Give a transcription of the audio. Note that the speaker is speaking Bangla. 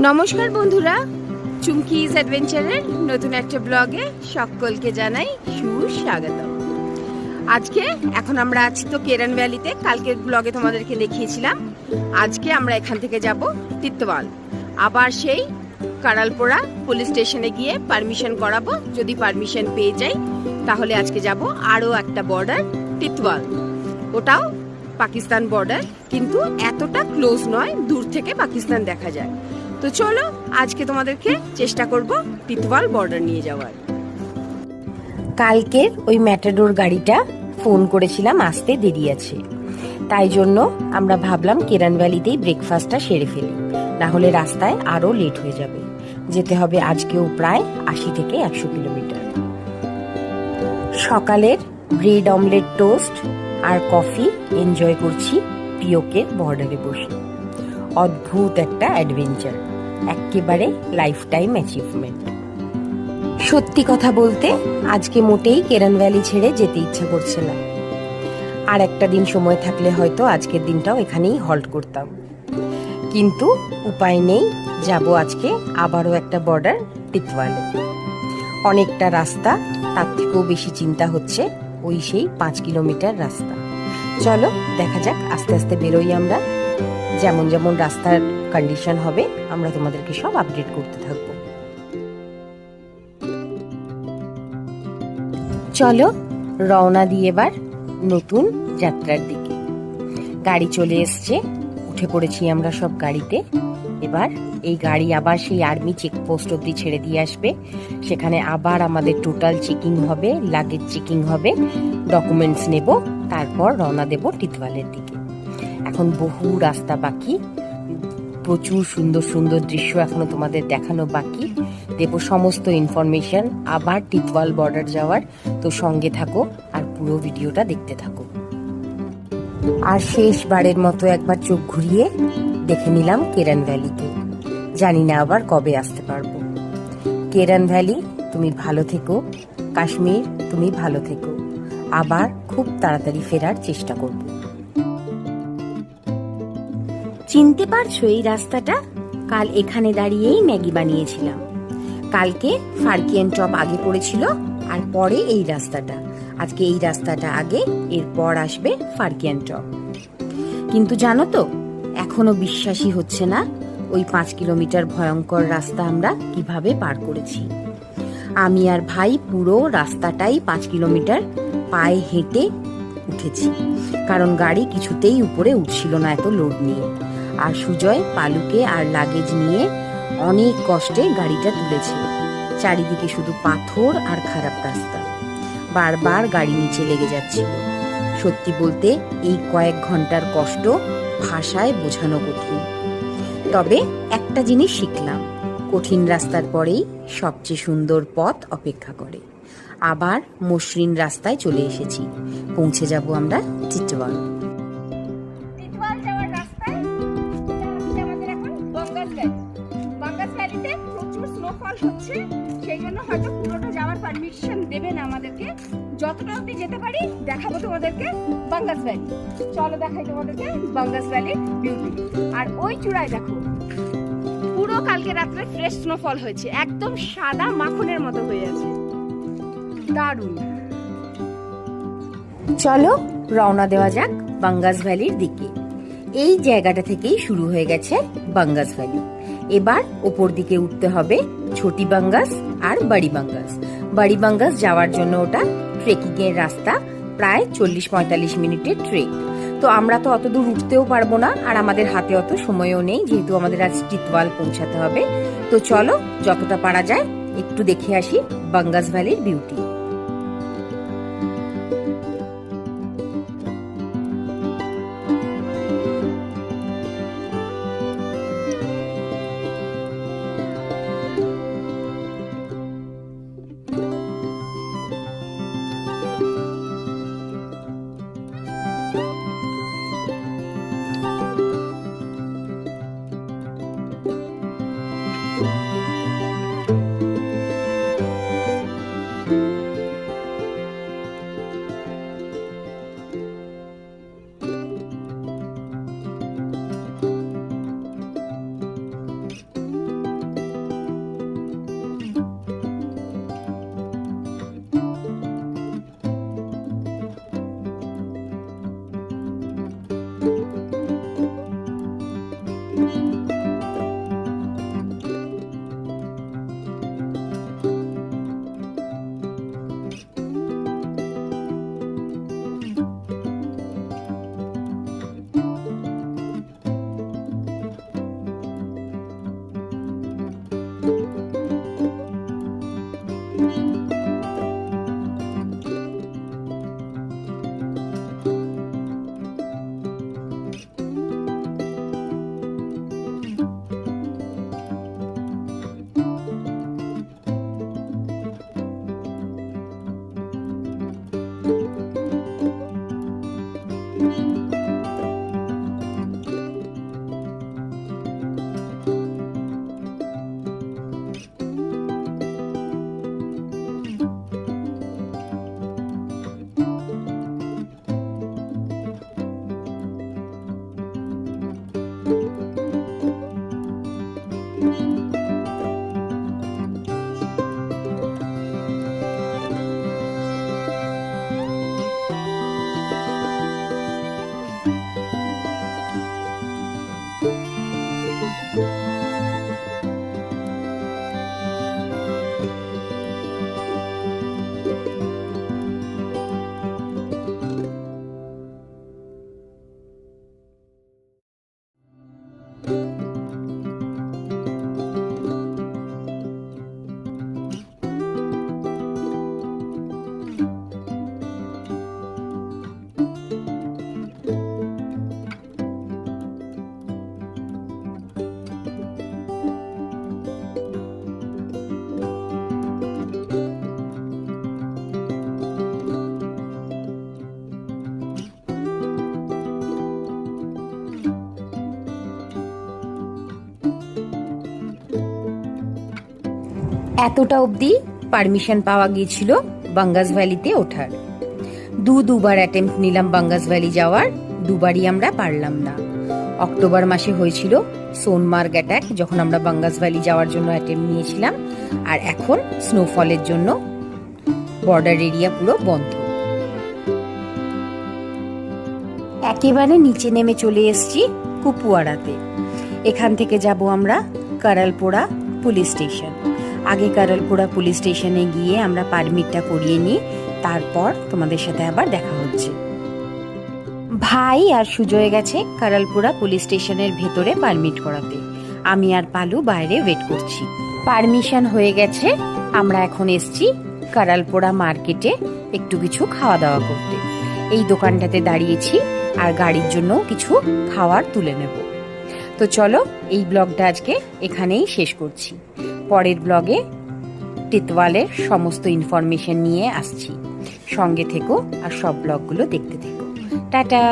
নমস্কার বন্ধুরা, চুমকিজ অ্যাডভেঞ্চারের নতুন একটা ব্লগে সকলকে জানাই সুস্বাগত। আজকে এখন আমরা আছি তো কেরান ভ্যালিতে। কালকের ব্লগে তোমাদেরকে দেখিয়েছিলাম। আজকে আমরা এখান থেকে যাব টিটওয়াল, আবার সেই কাড়ালপোড়া পুলিশ স্টেশনে গিয়ে পারমিশন করাবো। যদি পারমিশন পেয়ে যাই তাহলে আজকে যাব আরও একটা বর্ডার টিটওয়াল, ওটাও পাকিস্তান বর্ডার, কিন্তু এতটা ক্লোজ নয়, দূর থেকে পাকিস্তান দেখা যায়। তো চলো আজকে তোমাদেরকে চেষ্টা করব টিটওয়াল বর্ডার নিয়ে যাওয়ার। কালকের ওই ম্যাটাডোর গাড়িটা ফোন করেছিলাম, আসতে দেরি আছে, তাই জন্য আমরা ভাবলাম কেরান ভ্যালিতেই ব্রেকফাস্টটা সেরে ফেলি, না হলে রাস্তায় আরও লেট হয়ে যাবে। যেতে হবে আজকেও প্রায় 80 থেকে 100 কিলোমিটার। সকালের ব্রেড অমলেট, টোস্ট আর কফি এনজয় করছি পিওকের বর্ডারে বসে। অদ্ভুত একটা অ্যাডভেঞ্চার, একেবারে লাইফ টাইম অ্যাচিভমেন্ট। সত্যি কথা বলতে আজকে মোটেই কেরান ভ্যালি ছেড়ে যেতে ইচ্ছা করছে না। আর একটা দিন সময় থাকলে হয়তো আজকের দিনটাও এখানেই হল্ট করতাম, কিন্তু উপায় নেই। যাব আজকে আবারও একটা বর্ডার টিটওয়ালে। অনেকটা রাস্তা, তার থেকেও বেশি চিন্তা হচ্ছে ওই সেই 5 কিলোমিটার রাস্তা। চলো দেখা যাক, আস্তে আস্তে বেরোই আমরা। যেমন যেমন রাস্তার কন্ডিশন হবে আমরা তোমাদেরকে সব আপডেট করতে থাকবো। চলো রওনা দিয়ে এবার নতুন যাত্রার দিকে। গাড়ি চলে এসছে, উঠে পড়েছি আমরা সব গাড়িতে। এবার এই গাড়ি আবার সেই আর্মি চেকপোস্ট অব্দি ছেড়ে দিয়ে আসবে। সেখানে আবার আমাদের টোটাল চেকিং হবে, লাগেজ চেকিং হবে, ডকুমেন্টস নেব, তারপর রওনা দেব টিটওয়ালের দিকে। এখন বহু রাস্তা বাকি, প্রচুর সুন্দর সুন্দর দৃশ্য এখনো তোমাদের দেখানো বাকি। দেব সমস্ত ইনফরমেশন আবার টিটওয়াল বর্ডার যাওয়ার। তো সঙ্গে থাকো আর পুরো ভিডিওটা দেখতে থাকো। আর শেষবারের মতো একবার চোখ ঘুরিয়ে দেখে নিলাম কেরান ভ্যালিকে। জানি না আবার কবে আসতে পারবো। কেরান ভ্যালি তুমি ভালো থেকো, কাশ্মীর তুমি ভালো থেকো। আবার খুব তাড়াতাড়ি ফেরার চেষ্টা করব। চিনতে পারছো এই রাস্তাটা? কাল এখানে দাঁড়িয়েই ম্যাগি বানিয়েছিলাম। কালকে ফারকিয়ান টপ আগে পড়েছিল, আর পরে এই রাস্তাটা। আজকে এই রাস্তাটা আগে, এরপর আসবে ফারকিয়ান টপ। কিন্তু জানো তো, এখনো বিশ্বাসই হচ্ছে না ওই 5 কিলোমিটার ভয়ঙ্কর রাস্তা আমরা কিভাবে পার করেছি। আমি আর ভাই পুরো রাস্তাটাই 5 কিলোমিটার পায়ে হেঁটে উঠেছি, কারণ গাড়ি কিছুতেই উপরে উঠছিল না এত লোড নিয়ে। আর সুজয় পালুকে আর লাগেজ নিয়ে অনেক কষ্টে গাড়িটা তুলেছে। চারিদিকে শুধু পাথর আর খারাপ রাস্তা, বারবার গাড়ি নিচে লেগে যাচ্ছিল। সত্যি বলতে এই কয়েক ঘন্টার কষ্ট ভাষায় বোঝানো কঠিন। তবে একটা জিনিস শিখলাম, কঠিন রাস্তার পরেই সবচেয়ে সুন্দর পথ অপেক্ষা করে। আবার মসৃণ রাস্তায় চলে এসেছি, পৌঁছে যাব আমরা টিটওয়াল। টিটওয়াল যাওয়ার রাস্তায় আমাদের এখন বাঙ্গাস ভ্যালি। বাঙ্গাস ভ্যালিতে প্রচুর স্নোফল হচ্ছে, সেই জন্য হয়তো পুরোটা যাওয়ার পারমিশন দেবে না আমাদেরকে। যতটা অবধি যেতে পারি দেখাবো তোমাদেরকে বাঙ্গাস ভ্যালি। চলো দেখাই তোমাদেরকে বাঙ্গাস ভ্যালি বিউটি। আর ওই চূড়ায় দেখো, পুরো কালকে রাত্রে ফ্রেশ স্নোফল হয়েছে, একদম সাদা মাখনের মতো হয়ে আছে, দারুণ। চলো রওনা দেওয়া যাক বাঙ্গাস ভ্যালির দিকে। এই জায়গাটা থেকেই শুরু হয়ে গেছে বাঙ্গাস ভ্যালি। এবার ওপর দিকে উঠতে হবে ছোটি বাঙ্গাস আর বাড়ি বাঙ্গাস। বাড়ি বাঙ্গাস যাওয়ার জন্য ওটা ট্রেকিং এর রাস্তা, প্রায় 40-45 মিনিটের ট্রেক। তো আমরা তো অত দূর উঠতেও পারবো না, আর আমাদের হাতে অত সময়ও নেই, যেহেতু আমাদের আজ টিটওয়াল পৌঁছাতে হবে। তো চলো যতটা পারা যায় একটু দেখে আসি বাঙ্গাস ভ্যালির বিউটি। এতটা অবধি পারমিশন পাওয়া গিয়েছিল বাঙ্গাস ভ্যালিতে ওঠার। দুবার অ্যাটেম্প্ট নিলাম বাঙ্গাস ভ্যালি যাওয়ার, দুবারই আমরা পারলাম না। অক্টোবর মাসে হয়েছিল সোনমার্গ অ্যাটাক, যখন আমরা বাঙ্গাস ভ্যালি যাওয়ার জন্য অ্যাটেম্প্ট নিয়েছিলাম, আর এখন স্নোফলের জন্য বর্ডার এরিয়া পুরো বন্ধ। একেবারে নিচে নেমে চলে এসেছি কুপুয়ারাতে। এখান থেকে যাব আমরা কারালপোড়া পুলিশ স্টেশন। আগে কারালপোড়া পুলিশ স্টেশনে গিয়ে আমরা পারমিটটা করিয়ে নিই, তারপর তোমাদের সাথে আবার দেখা হচ্ছে। ভাই আর সুজয় গেছে কারালপোড়া পুলিশ স্টেশনের ভেতরে পারমিট করাতে, আমি আর পালু বাইরে ওয়েট করছি। পারমিশন হয়ে গেছে, আমরা এখন এসছি কারালপোড়া মার্কেটে একটু কিছু খাওয়া দাওয়া করতে। এই দোকানটাতে দাঁড়িয়েছি আর গাড়ির জন্য কিছু খাওয়ার তুলে নেব। তো চলো, এই ব্লগটা আজকে এখানেই শেষ করছি। পরের ব্লগে টিতওয়ালের সমস্ত ইনফরমেশন নিয়ে আসছি। সঙ্গে থেকো আর সব ব্লগগুলো দেখতে থেকো। টাটা।